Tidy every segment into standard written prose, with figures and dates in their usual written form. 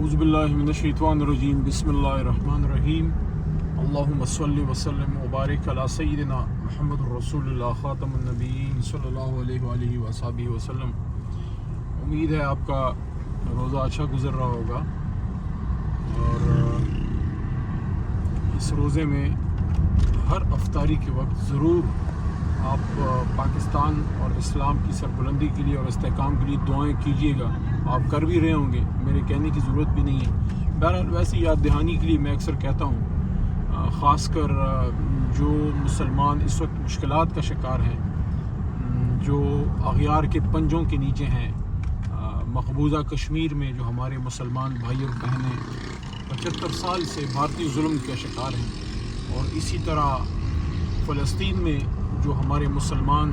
اعوذ باللہ من الشیطان الرجیم بسم اللہ الرحمن الرحیم اللہم صلی وسلم وبارک علی سیدنا محمد رسول اللہ خاتم النبیین صلی اللہ علیہ وآلہ وصحبہ وسلم۔ امید ہے آپ کا روزہ اچھا گزر رہا ہوگا اور اس روزے میں ہر افطاری کے وقت ضرور آپ پاکستان اور اسلام کی سربلندی کے لیے اور استحکام کے لیے دعائیں کیجیے گا۔ آپ کر بھی رہے ہوں گے، میرے کہنے کی ضرورت بھی نہیں ہے۔ بہرحال ویسی یاد دہانی کے لیے میں اکثر کہتا ہوں، خاص کر جو مسلمان اس وقت مشکلات کا شکار ہیں، جو اغیار کے پنجوں کے نیچے ہیں، مقبوضہ کشمیر میں جو ہمارے مسلمان بھائی اور بہنیں 75 سال سے بھارتی ظلم کے شکار ہیں، اور اسی طرح فلسطین میں جو ہمارے مسلمان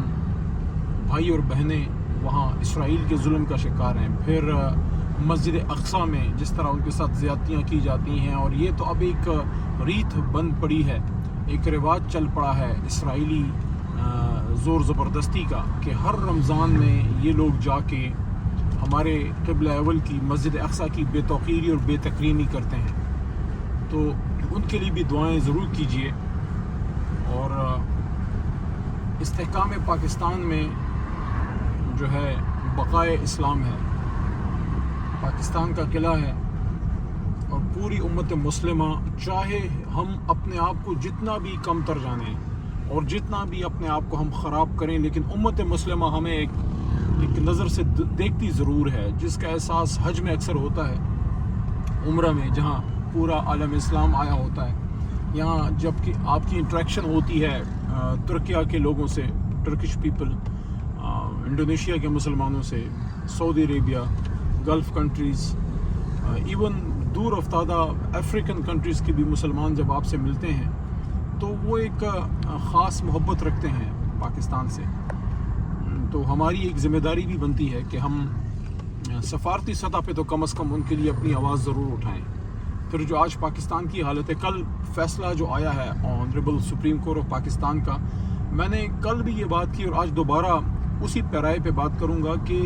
بھائی اور بہنیں وہاں اسرائیل کے ظلم کا شکار ہیں، پھر مسجد اقصیٰ میں جس طرح ان کے ساتھ زیادتیاں کی جاتی ہیں، اور یہ تو اب ایک ریت بن پڑی ہے، ایک رواج چل پڑا ہے اسرائیلی زور زبردستی کا، کہ ہر رمضان میں یہ لوگ جا کے ہمارے قبلہ اول کی مسجد اقصیٰ کی بے توقیری اور بے تکریمی کرتے ہیں۔ تو ان کے لیے بھی دعائیں ضرور کیجیے۔ اور استحکام پاکستان میں جو ہے بقائے اسلام ہے، پاکستان کا قلعہ ہے، اور پوری امت مسلمہ چاہے ہم اپنے آپ کو جتنا بھی کم تر جانیں اور جتنا بھی اپنے آپ کو ہم خراب کریں، لیکن امت مسلمہ ہمیں ایک نظر سے دیکھتی ضرور ہے، جس کا احساس حج میں اکثر ہوتا ہے، عمرہ میں جہاں پورا عالم اسلام آیا ہوتا ہے، یہاں جب کہ آپ کی انٹریکشن ہوتی ہے ترکیہ کے لوگوں سے، ٹرکش پیپل، انڈونیشیا کے مسلمانوں سے، سعودی عربیہ، گلف کنٹریز، ایون دور افتادہ افریقن کنٹریز کے بھی مسلمان جب آپ سے ملتے ہیں تو وہ ایک خاص محبت رکھتے ہیں پاکستان سے۔ تو ہماری ایک ذمہ داری بھی بنتی ہے کہ ہم سفارتی سطح پہ تو کم از کم ان کے لیے اپنی آواز ضرور اٹھائیں۔ پھر جو آج پاکستان کی حالت ہے، کل فیصلہ جو آیا ہے honourable supreme court of Pakistan کا، میں نے کل بھی یہ بات کی اور آج دوبارہ اسی پیرائے پہ بات کروں گا کہ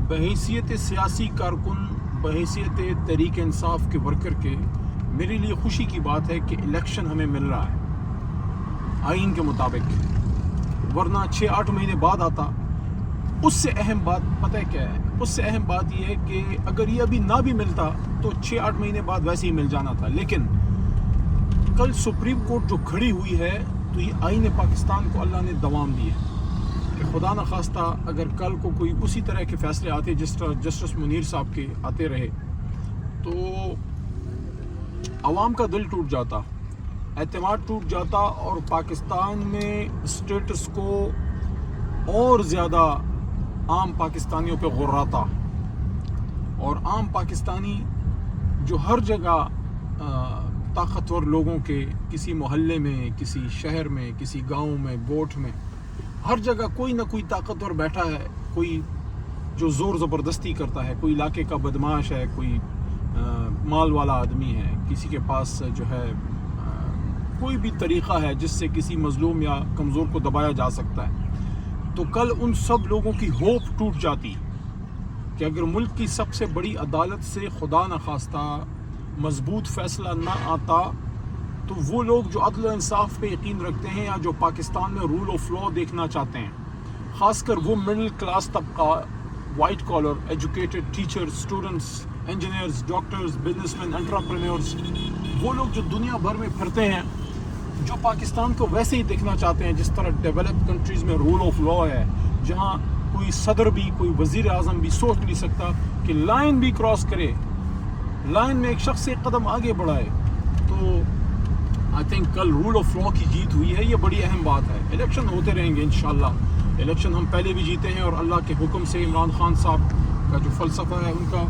بحیثیت سیاسی کارکن، بحیثیت تحریک انصاف کے ورکر کے، میرے لیے خوشی کی بات ہے کہ الیکشن ہمیں مل رہا ہے آئین کے مطابق، ورنہ 6-8 مہینے بعد آتا۔ اس سے اہم بات پتہ ہے کیا ہے؟ اس سے اہم بات یہ ہے کہ اگر یہ ابھی نہ بھی ملتا تو 6-8 مہینے بعد ویسے ہی مل جانا تھا، لیکن کل سپریم کورٹ جو کھڑی ہوئی ہے تو یہ آئین پاکستان کو اللہ نے دوام دی ہے کہ خدا نخواستہ اگر کل کو کوئی اسی طرح کے فیصلے آتے جس طرح جسٹس منیر صاحب کے آتے رہے تو عوام کا دل ٹوٹ جاتا، اعتماد ٹوٹ جاتا، اور پاکستان میں اسٹیٹس کو اور زیادہ عام پاکستانیوں پہ غراتا، اور عام پاکستانی جو ہر جگہ طاقتور لوگوں کے، کسی محلے میں، کسی شہر میں، کسی گاؤں میں، گوٹھ میں، ہر جگہ کوئی نہ کوئی طاقتور بیٹھا ہے، کوئی جو زور زبردستی کرتا ہے، کوئی علاقے کا بدماش ہے، کوئی مال والا آدمی ہے، کسی کے پاس جو ہے کوئی بھی طریقہ ہے جس سے کسی مظلوم یا کمزور کو دبایا جا سکتا ہے۔ تو کل ان سب لوگوں کی ہوپ ٹوٹ جاتی کہ اگر ملک کی سب سے بڑی عدالت سے خدا نخواستہ مضبوط فیصلہ نہ آتا تو وہ لوگ جو عدل و انصاف پہ یقین رکھتے ہیں یا جو پاکستان میں رول آف لا دیکھنا چاہتے ہیں، خاص کر وہ مڈل کلاس طبقہ، white collar, educated teachers, students, engineers, doctors, businessman, entrepreneurs, وہ لوگ جو دنیا بھر میں پھرتے ہیں، جو پاکستان کو ویسے ہی دیکھنا چاہتے ہیں جس طرح ڈیولپ کنٹریز میں رول آف لا ہے، جہاں کوئی صدر بھی، کوئی وزیر اعظم بھی سوچ نہیں سکتا کہ لائن بھی کراس کرے، لائن میں ایک شخص ایک قدم آگے بڑھائے۔ تو آئی تھنک کل رول آف لا کی جیت ہوئی ہے، یہ بڑی اہم بات ہے۔ الیکشن ہوتے رہیں گے انشاءاللہ، الیکشن ہم پہلے بھی جیتے ہیں، اور اللہ کے حکم سے عمران خان صاحب کا جو فلسفہ ہے، ان کا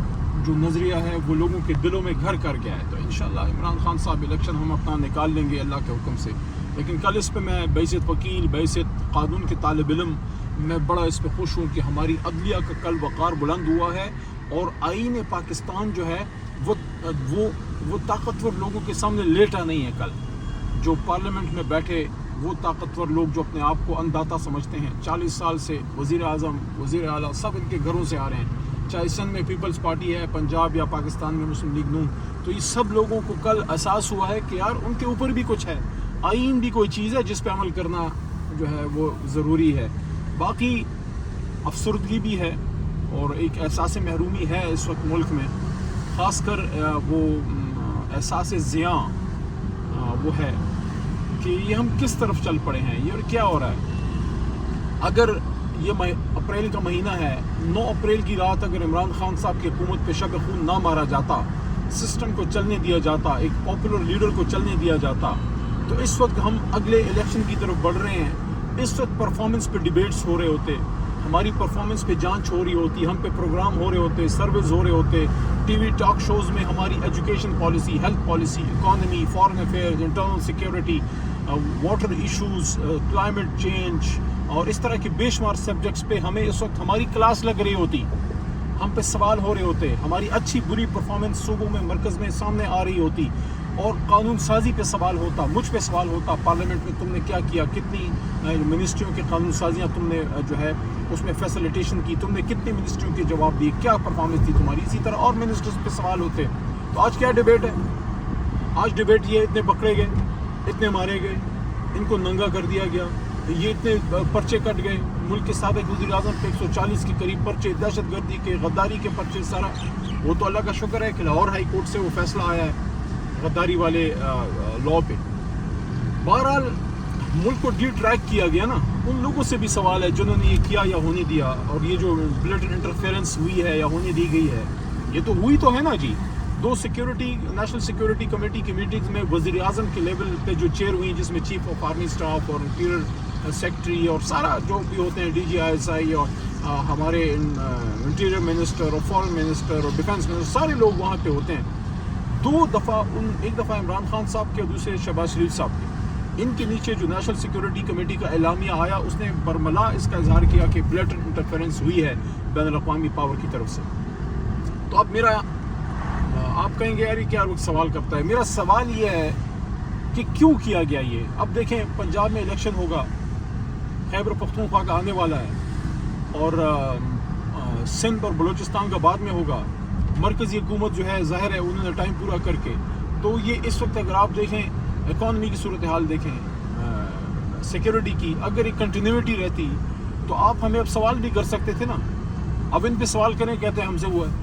جو نظریہ ہے، وہ لوگوں کے دلوں میں گھر کر گیا ہے۔ تو انشاءاللہ عمران خان صاحب الیکشن ہم اپنا نکال لیں گے اللہ کے حکم سے۔ لیکن کل اس پہ میں بحیثیت وکیل، بحیثیت قانون کے طالب علم، میں بڑا اس پہ خوش ہوں کہ ہماری عدلیہ کا کل وقار بلند ہوا ہے، اور آئین پاکستان جو ہے وہ طاقتور لوگوں کے سامنے لیٹا نہیں ہے۔ کل جو پارلیمنٹ میں بیٹھے وہ طاقتور لوگ جو اپنے آپ کو انداتا سمجھتے ہیں، 40 سال سے وزیر اعظم، وزیر اعلیٰ سب ان کے گھروں سے آ رہے ہیں، چاہے سندھ میں پیپلز پارٹی ہے، پنجاب یا پاکستان میں مسلم لیگ نون، تو یہ سب لوگوں کو کل احساس ہوا ہے کہ یار ان کے اوپر بھی کچھ ہے، آئین بھی کوئی چیز ہے جس پہ عمل کرنا جو ہے وہ ضروری ہے. باقی افسردگی بھی ہے اور ایک احساس محرومی ہے اس وقت ملک میں، خاص کر وہ احساس زیاں وہ ہے کہ یہ ہم کس طرف چل پڑے ہیں، یہ کیا ہو رہا ہے. اگر یہ اپریل کا مہینہ ہے، 9 اپریل کی رات اگر عمران خان صاحب کی حکومت پہ شب خون نہ مارا جاتا، سسٹم کو چلنے دیا جاتا، ایک پاپولر لیڈر کو چلنے دیا جاتا، تو اس وقت ہم اگلے الیکشن کی طرف بڑھ رہے ہیں. اس وقت پرفارمنس پہ ڈیبیٹس ہو رہے ہوتے، ہماری پرفارمنس پہ جانچ ہو رہی ہوتی، ہم پہ پروگرام ہو رہے ہوتے، سرویز ہو رہے ہوتے، ٹی وی ٹاک شوز میں ہماری education policy, health policy, economy, foreign affairs, internal security, water issues, climate change اور اس طرح کے بے شمار سبجیکٹس پہ ہمیں اس وقت ہماری کلاس لگ رہی ہوتی، ہم پہ سوال ہو رہے ہوتے، ہماری اچھی بری پرفارمنس صوبوں میں مرکز میں سامنے آ رہی ہوتی، اور قانون سازی پہ سوال ہوتا، مجھ پہ سوال ہوتا، پارلیمنٹ میں تم نے کیا کیا، کتنی منسٹریوں کے قانون سازیاں تم نے جو ہے اس میں فیسیلیٹیشن کی، تم نے کتنی منسٹریوں کے جواب دیے، کیا پرفارمنس تھی تمہاری. اسی طرح اور منسٹرز پہ سوال ہوتے. تو آج کیا ڈیبیٹ ہے؟ آج ڈیبیٹ یہ اتنے پکڑے گئے، اتنے مارے گئے، ان کو ننگا کر دیا گیا، یہ اتنے پرچے کٹ گئے، ملک کے سابق وزیر اعظم پہ 140 کے قریب پرچے، دہشت گردی کے، غداری کے پرچے، سارا. وہ تو اللہ کا شکر ہے کہ لاہور ہائی کورٹ سے وہ فیصلہ آیا ہے غداری والے لاء پہ. بہرحال ملک کو ڈی ٹریک کیا گیا نا. ان لوگوں سے بھی سوال ہے جنہوں نے یہ کیا یا ہونے دیا، اور یہ جو بلیٹنٹ انٹرفیئرنس ہوئی ہے یا ہونے دی گئی ہے، یہ تو ہوئی تو ہے نا جی. 2 نیشنل سیکیورٹی کمیٹی کی میٹنگز میں وزیر اعظم کے لیول پہ جو چیئر ہوئی، جس میں چیف آف آرمی اسٹاف اور انٹیریئر سیکرٹری اور سارا جو بھی ہوتے ہیں، D G I S I اور ہمارے انٹیریئر منسٹر اور فارن منسٹر اور ڈیفینس منسٹر، سارے لوگ وہاں پہ ہوتے ہیں. 2 دفعہ ایک دفعہ عمران خان صاحب کے اور دوسرے شہباز شریف صاحب کے، ان کے نیچے جو نیشنل سیکیورٹی کمیٹی کا اعلامیہ آیا، اس نے برملا اس کا اظہار کیا کہ بلیٹنٹ انٹرفیرنس ہوئی ہے بین الاقوامی پاور کی طرف سے. تو اب میرا، آپ کہیں گے یار یہ کیا سوال کرتا ہے، میرا سوال یہ ہے کہ کیوں کیا گیا یہ. اب دیکھیں پنجاب میں الیکشن ہوگا، خیبر پختونخوا کا آنے والا ہے، اور سندھ اور بلوچستان کا بعد میں ہوگا. مرکزی حکومت جو ہے ظاہر ہے انہوں نے ٹائم پورا کر کے، تو یہ اس وقت اگر آپ دیکھیں اکانومی کی صورتحال دیکھیں، سیکیورٹی کی، اگر ایک کنٹینیوٹی رہتی تو آپ ہمیں اب سوال بھی کر سکتے تھے نا. اب ان پہ سوال کریں، کہتے ہیں ہم سے ہوا ہے.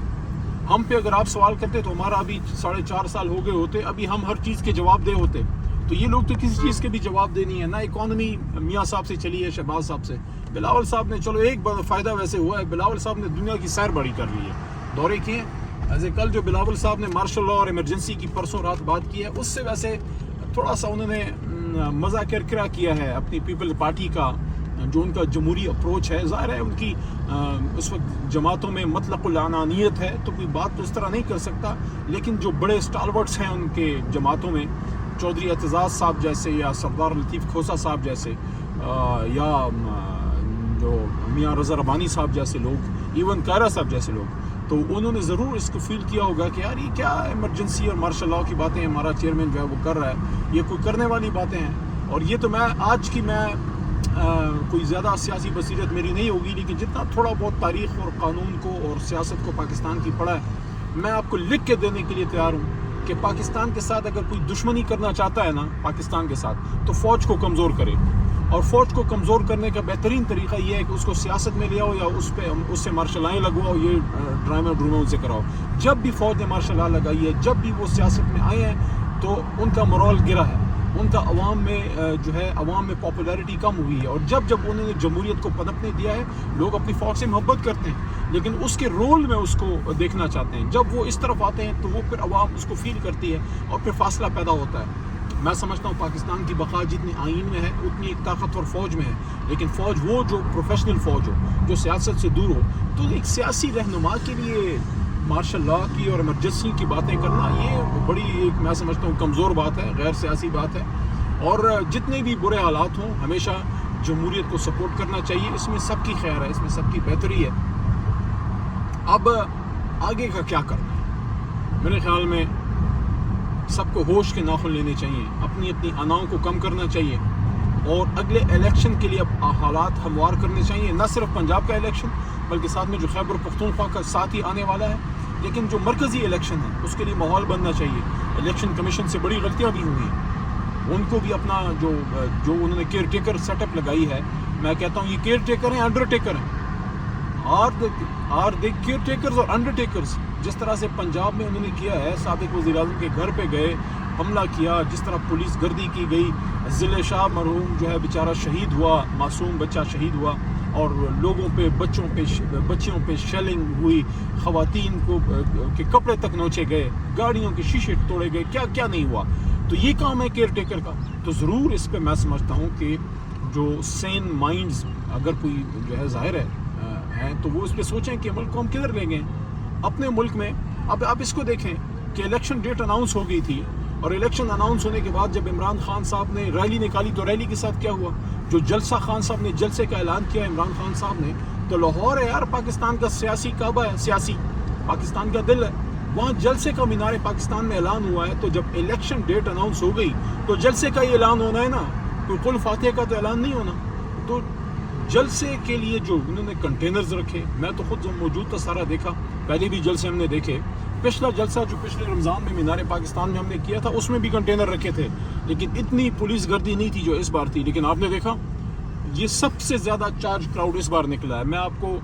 ہم پہ اگر آپ سوال کرتے تو ہمارا ابھی 4.5 سال ہو گئے ہوتے، ابھی ہم ہر چیز کے جواب دے ہوتے. تو یہ لوگ تو کسی چیز کے بھی جواب دے نہیں ہے. نہ اکانومی میاں صاحب سے چلی ہے، شہباز صاحب سے. بلاول صاحب نے، چلو ایک فائدہ ویسے ہوا ہے، بلاول صاحب نے دنیا کی سیر بڑی کر لی ہے، دورے کیے. ایسے کل جو بلاول صاحب نے مارشل لاء اور ایمرجنسی کی پرسوں رات بات کی ہے، اس سے ویسے تھوڑا سا انہوں نے مزہ کرکرا کیا ہے اپنی پیپل پارٹی کا، جو ان کا جمہوری اپروچ ہے. ظاہر ہے ان کی اس وقت جماعتوں میں مطلق العنانیت ہے، تو کوئی بات تو اس طرح نہیں کر سکتا. لیکن جو بڑے اسٹالورٹس ہیں ان کے جماعتوں میں، چودھری اعتزاز صاحب جیسے، یا سردار لطیف کھوسہ صاحب جیسے، یا جو میاں رضا ربانی صاحب جیسے لوگ، ایون کائرہ صاحب جیسے لوگ، تو انہوں نے ضرور اس کو فیل کیا ہوگا کہ یار یہ کیا ایمرجنسی اور مارشل لاء کی باتیں ہمارا چیئرمین جو ہے وہ کر رہا ہے، یہ کوئی کرنے والی باتیں ہیں. اور یہ تو میں آج کی کوئی زیادہ سیاسی بصیرت میری نہیں ہوگی، لیکن جتنا تھوڑا بہت تاریخ اور قانون کو اور سیاست کو پاکستان کی پڑھا ہے، میں آپ کو لکھ کے دینے کے لیے تیار ہوں کہ پاکستان کے ساتھ اگر کوئی دشمنی کرنا چاہتا ہے نا پاکستان کے ساتھ، تو فوج کو کمزور کرے. اور فوج کو کمزور کرنے کا بہترین طریقہ یہ ہے کہ اس کو سیاست میں لے آؤ، یا اس سے مارشل لائیں لگواؤ، یہ ڈرامے ان سے کراؤ. جب بھی فوج نے مارشل لا لگائی ہے، جب بھی وہ سیاست میں آئے ہیں، تو ان کا مرول گرا ہے، ان کا عوام میں پاپولیرٹی کم ہوئی ہے. اور جب انہوں نے جمہوریت کو پنپنے دیا ہے، لوگ اپنی فوج سے محبت کرتے ہیں، لیکن اس کے رول میں اس کو دیکھنا چاہتے ہیں. جب وہ اس طرف آتے ہیں تو وہ پھر عوام اس کو فیل کرتی ہے، اور پھر فاصلہ پیدا ہوتا ہے. میں سمجھتا ہوں پاکستان کی بقا جتنی آئین میں ہے، اتنی ایک طاقتور فوج میں ہے. لیکن فوج وہ جو پروفیشنل فوج ہو، جو سیاست سے دور ہو. تو ایک سیاسی رہنما کے لیے مارشل لاء کی اور ایمرجنسی کی باتیں کرنا، یہ بڑی ایک میں سمجھتا ہوں کمزور بات ہے، غیر سیاسی بات ہے. اور جتنے بھی برے حالات ہوں، ہمیشہ جمہوریت کو سپورٹ کرنا چاہیے. اس میں سب کی خیر ہے، اس میں سب کی بہتری ہے. اب آگے کا کیا کرنا ہے؟ میرے خیال میں سب کو ہوش کے ناخن لینے چاہیے، اپنی اناؤں کو کم کرنا چاہیے، اور اگلے الیکشن کے لیے اب حالات ہموار کرنے چاہیے، نہ صرف پنجاب کا الیکشن بلکہ ساتھ میں جو خیبر پختونخوا کا ساتھ ہی آنے والا ہے، لیکن جو مرکزی الیکشن ہے اس کے لیے ماحول بننا چاہیے۔ الیکشن کمیشن سے بڑی غلطیاں بھی ہوئی ہیں، ان کو بھی اپنا جو انہوں نے کیئر ٹیکر سیٹ اپ لگائی ہے، میں کہتا ہوں یہ کیئر ٹیکر ہیں، انڈر ٹیکر ہیں، آر دے کیئر ٹیکرز اور انڈر ٹیکرز۔ جس طرح سے پنجاب میں انہوں نے کیا ہے، سابق وزیر اعظم کے گھر پہ گئے، حملہ کیا، جس طرح پولیس گردی کی گئی، ضلع شاہ مرحوم جو ہے بیچارہ شہید ہوا، معصوم بچہ شہید ہوا، اور لوگوں پہ بچیوں پہ شیلنگ ہوئی، خواتین کو کے کپڑے تک نوچے گئے، گاڑیوں کے شیشے توڑے گئے، کیا کیا نہیں ہوا۔ تو یہ کام ہے کیئر ٹیکر کا۔ تو ضرور اس پہ میں سمجھتا ہوں کہ جو سین مائنڈز اگر کوئی جو ہے ظاہر ہے تو وہ اس پہ سوچیں کہ ملک کو ہم کدھر لیں گے۔ اپنے ملک میں اب آپ اس کو دیکھیں کہ الیکشن ڈیٹ اناؤنس ہو گئی تھی، اور الیکشن اناؤنس ہونے کے بعد جب عمران خان صاحب نے ریلی نکالی تو ریلی کے ساتھ کیا ہوا؟ جو جلسہ خان صاحب نے جلسے کا اعلان کیا عمران خان صاحب نے، تو لاہور ہے یار، پاکستان کا سیاسی کعبہ ہے، سیاسی پاکستان کا دل ہے، وہاں جلسے کا مینار پاکستان میں اعلان ہوا ہے۔ تو جب الیکشن ڈیٹ اناؤنس ہو گئی تو جلسے کا ہی اعلان ہونا ہے نا، کوئی قل فاتحہ کا تو اعلان نہیں ہونا۔ تو جلسے کے لیے جو انہوں نے کنٹینرز رکھے، میں تو خود موجود تھا، سارا دیکھا، پہلے بھی جلسے ہم نے دیکھے، پچھلا جلسہ جو پچھلے رمضان میں مینار پاکستان میں ہم نے کیا تھا اس میں بھی کنٹینر رکھے تھے، لیکن اتنی پولیس گردی نہیں تھی جو اس بار تھی۔ لیکن آپ نے دیکھا یہ سب سے زیادہ چارج کراؤڈ اس بار نکلا ہے۔ میں آپ کو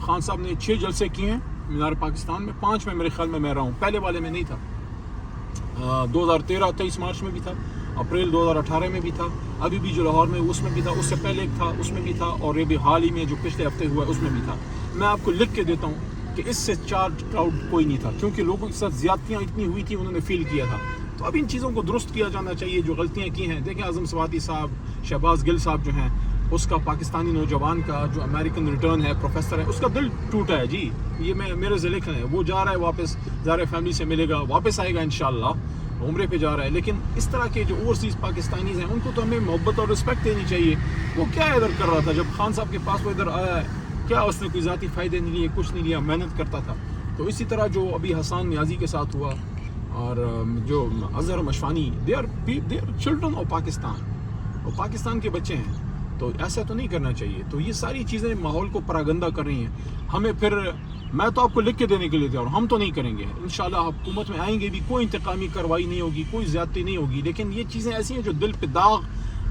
خان صاحب نے 6 جلسے کیے ہیں مینار پاکستان میں، 5 میں میرے خیال میں رہا ہوں، پہلے والے میں نہیں تھا، 2013 23 مارچ میں بھی تھا، اپریل 2018 میں بھی تھا، ابھی بھی جو لاہور میں اس میں بھی تھا، اس سے پہلے ایک تھا اس میں بھی تھا، اور یہ بھی حال ہی میں جو پچھلے ہفتے ہوا ہے اس میں بھی تھا۔ میں آپ کو لکھ کے دیتا ہوں کہ اس سے چارج کراؤڈ کوئی نہیں تھا، کیونکہ لوگوں کے ساتھ زیادتیاں اتنی ہوئی تھی، انہوں نے فیل کیا تھا۔ تو اب ان چیزوں کو درست کیا جانا چاہیے جو غلطیاں کی ہیں۔ دیکھیں اعظم سواتی صاحب، شہباز گل صاحب جو ہیں، اس کا پاکستانی نوجوان کا جو امریکن ریٹرن ہے، پروفیسر ہے، اس کا دل ٹوٹا ہے جی، یہ میرے سے لکھ رہے ہیں، وہ جا رہا ہے واپس، ظاہر فیملی سے ملے گا، واپس آئے گا انشاءاللہ، عمرے پہ جا رہا ہے۔ لیکن اس طرح کے جو اوورسیز پاکستانیز ہیں ان کو تو ہمیں محبت اور رسپیکٹ دینی چاہیے۔ وہ کیا ادھر کر رہا تھا جب خان صاحب کے پاس وہ ادھر آیا ہے؟ کیا اس نے کوئی ذاتی فائدے نہیں لیے، کچھ نہیں لیا، محنت کرتا تھا۔ تو اسی طرح جو ابھی حسان نیازی کے ساتھ ہوا، اور جو اظہر مشفانی، they are children of Pakistan, وہ پاکستان کے بچے ہیں، تو ایسا تو نہیں کرنا چاہیے۔ تو یہ ساری چیزیں ماحول کو پراگندہ کر رہی ہیں۔ ہمیں پھر میں تو آپ کو لکھ کے دینے کے لیے تیار ہوں، ہم تو نہیں کریں گے انشاءاللہ، حکومت میں آئیں گے بھی، کوئی انتقامی کارروائی نہیں ہوگی، کوئی زیادتی نہیں ہوگی، لیکن یہ چیزیں ایسی ہیں جو دل پہ داغ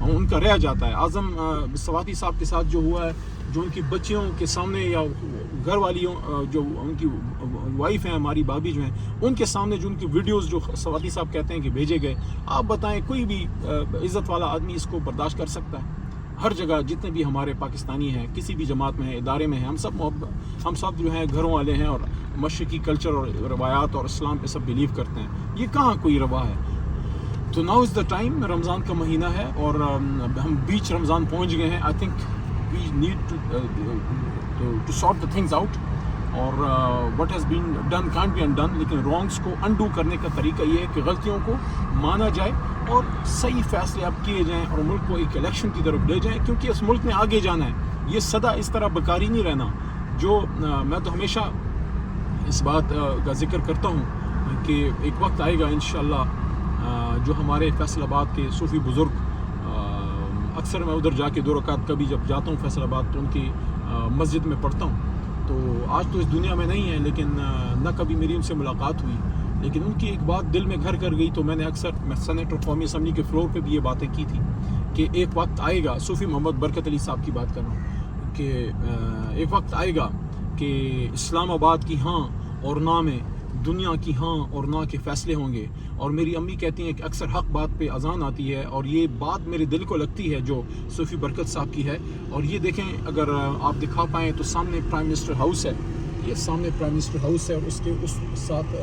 ان کا رہ جاتا ہے۔ اعظم سواتی صاحب کے ساتھ جو ہوا ہے، جو ان کی بچیوں کے سامنے یا گھر والیوں جو ان کی وائف ہیں، ہماری بھابھی جو ہیں، ان کے سامنے جو ان کی ویڈیوز جو سواتی صاحب کہتے ہیں کہ بھیجے گئے، آپ بتائیں کوئی بھی عزت والا آدمی اس کو برداشت کر سکتا ہے؟ ہر جگہ جتنے بھی ہمارے پاکستانی ہیں، کسی بھی جماعت میں ہیں، ادارے میں ہیں، ہم سب جو ہیں گھروں والے ہیں، اور مشرقی کلچر اور روایات اور اسلام پہ سب بلیو کرتے ہیں۔ یہ کہاں کوئی روا ہے؟ تو ناؤ از دا ٹائم، رمضان کا مہینہ ہے اور ہم بیچ رمضان پہنچ گئے ہیں۔ I think we need to sort the things out, اور what has been done can't be undone, لیکن رانگس کو انڈو کرنے کا طریقہ یہ ہے کہ غلطیوں کو مانا جائے اور صحیح فیصلے اب کیے جائیں، اور ملک کو ایک الیکشن کی طرف لے جائیں، کیونکہ اس ملک نے آگے جانا ہے۔ یہ سدا اس طرح بکاری نہیں رہنا۔ جو میں تو ہمیشہ اس بات کا ذکر کرتا ہوں کہ ایک وقت آئے گا انشاءاللہ جو ہمارے فیصل آباد کے صوفی بزرگ، اکثر میں ادھر جا کے 2 رکعت کبھی جب جاتا ہوں فیصل آباد تو ان کی مسجد میں پڑھتا ہوں۔ تو آج تو اس دنیا میں نہیں ہے، لیکن نہ کبھی میری ان سے ملاقات ہوئی، لیکن ان کی ایک بات دل میں گھر کر گئی۔ تو میں نے اکثر سینیٹ اور قومی اسمبلی کے فلور پہ بھی یہ باتیں کی تھی کہ ایک وقت آئے گا، صوفی محمد برکت علی صاحب کی بات کر رہا ہوں، کہ ایک وقت آئے گا کہ اسلام آباد کی ہاں اور نہ میں دنیا کی ہاں اور نہ کے فیصلے ہوں گے۔ اور میری امی کہتی ہیں کہ اکثر حق بات پہ اذان آتی ہے، اور یہ بات میرے دل کو لگتی ہے جو صوفی برکت صاحب کی ہے۔ اور یہ دیکھیں، اگر آپ دکھا پائیں تو سامنے پرائم منسٹر ہاؤس ہے، یہ سامنے پرائم منسٹر ہاؤس ہے، اور اس کے اس ساتھ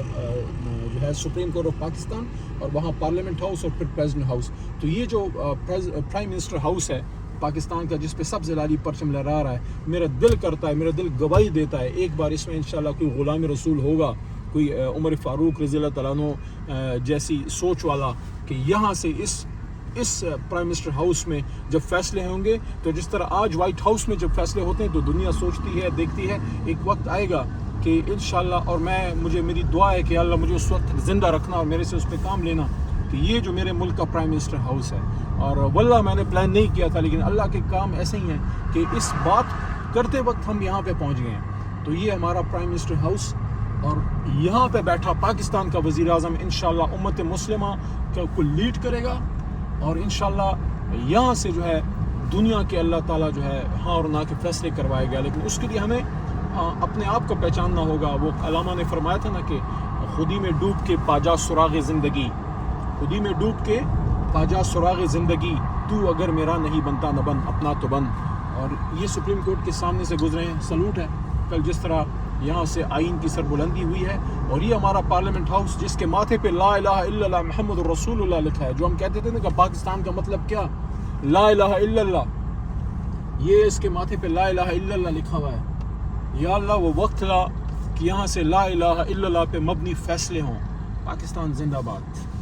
جو ہے سپریم کورٹ آف پاکستان، اور وہاں پارلیمنٹ ہاؤس اور پھر پریزیڈنٹ ہاؤس۔ تو یہ جو پرائم منسٹر ہاؤس ہے پاکستان کا، جس پہ سب زلالی پرچم لہرا رہا ہے، میرا دل کرتا ہے، میرا دل گواہی دیتا ہے ایک بار اس میں انشاءاللہ کوئی غلام رسول ہوگا، کوئی عمر فاروق رضی اللہ تعالیٰ عنہ جیسی سوچ والا، کہ یہاں سے اس پرائم منسٹر ہاؤس میں جب فیصلے ہوں گے، تو جس طرح آج وائٹ ہاؤس میں جب فیصلے ہوتے ہیں تو دنیا سوچتی ہے، دیکھتی ہے، ایک وقت آئے گا کہ انشاءاللہ، اور میری دعا ہے کہ اللہ مجھے اس وقت زندہ رکھنا اور میرے سے اس پہ کام لینا، کہ یہ جو میرے ملک کا پرائم منسٹر ہاؤس ہے، اور واللہ میں نے پلان نہیں کیا تھا، لیکن اللہ کے کام ایسے ہی ہیں کہ اس بات کرتے وقت ہم یہاں پہ پہنچ گئے ہیں۔ تو یہ ہمارا پرائم منسٹر ہاؤس، اور یہاں پہ بیٹھا پاکستان کا وزیر اعظم انشاءاللہ امت مسلمہ کو لیڈ کرے گا، اور انشاءاللہ یہاں سے جو ہے دنیا کے اللہ تعالیٰ جو ہے ہاں اور نہ کے فیصلے کروائے گا۔ لیکن اس کے لیے ہمیں اپنے آپ کو پہچاننا ہوگا۔ وہ علامہ نے فرمایا تھا نا کہ خودی میں ڈوب کے پاجا سراغ زندگی، خودی میں ڈوب کے پاجا سراغ زندگی، تو اگر میرا نہیں بنتا نہ بن، اپنا تو بن۔ اور یہ سپریم کورٹ کے سامنے سے گزرے ہیں، سلوٹ ہے۔ کل جس طرح یہاں سے آئین کی سربلندی ہوئی ہے، اور یہ ہمارا پارلیمنٹ ہاؤس جس کے ماتھے پہ لا الہ الا اللہ محمد رسول اللہ لکھا ہے، جو ہم کہتے تھے نا کہ پاکستان کا مطلب کیا، لا الہ الا اللہ، یہ اس کے ماتھے پہ لا الہ الا اللہ لکھا ہوا ہے۔ یا اللہ وہ وقت لا کہ یہاں سے لا الہ الا اللہ پہ مبنی فیصلے ہوں۔ پاکستان زندہ باد۔